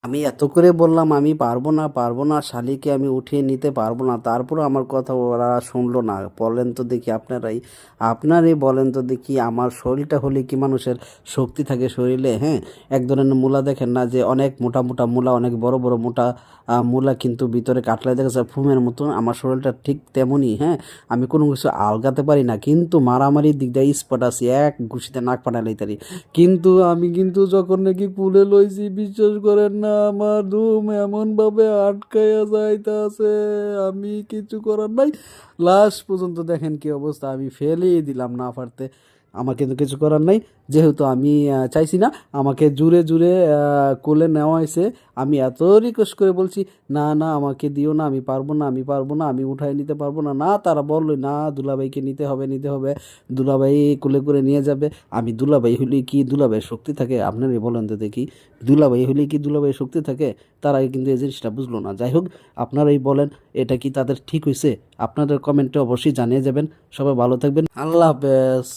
আমি এত করে বললাম আমি পারবো না শালিকে আমি উঠিয়ে নিতে পারবো না, তারপরে আমার কথা ওরা শুনলো না। বলেন তো দেখি আপনারই বলেন তো দেখি, আমার শরীরটা হলে কি মানুষের শক্তি থাকে শরীরে? হ্যাঁ, এক ধরনের মূলা দেখেন না, যে অনেক মোটা মোটা মূলা, অনেক বড় বড় মোটা মূলা, কিন্তু ভিতরে কাটলে দেখা যায় ফুমের মতন। আমার শরীরটা ঠিক তেমনই। হ্যাঁ, আমি কোনো কিছু আলগাতে পারি না, কিন্তু মারামারির দিক দিয়ে স্পট আছি, এক ঘুষিতে নাক ফাটাই তারি। কিন্তু আমি কিন্তু যখন নাকি কুলে লইছি, বিশ্বাস করেন না, আমার ধুম এমন ভাবে আটকাইয়া যাইতাছে, আমি কিছু করার নাই। লাস্ট পর্যন্ত দেখেন কি অবস্থা, আমি ফেলেই দিলাম না পারতে। আমার কিন্তু কিছু করার নাই, যেহেতু আমি চাইছি না, আমাকে জুড়ে জুড়ে কোলে নেওয়া হয়েছে। আমি এত রিকোয়েস্ট করে বলছি, না না আমাকে দিও না, আমি পারবো না, আমি পারবো না, আমি উঠাই নিতে পারবো না। না, তারা বললো না, দুলাভাইকে নিতে হবে, নিতে হবে, দুলাভাই কোলে করে নিয়ে যাবে। আমি দুলাভাই হলে কি দুলাভাইয়ের শক্তি থাকে? আপনারাই বলেন তো দেখি, দুলাভাই হলে কি দুলাভাইয়ের শক্তি থাকে? তারা কিন্তু এই জিনিসটা বুঝলো না। যাই হোক, আপনারাই বলেন, এটা কি তাদের ঠিক হয়েছে? আপনাদের কমেন্টে অবশ্যই জানিয়ে যাবেন। সবাই ভালো থাকবেন, আল্লাহ হাফেজ।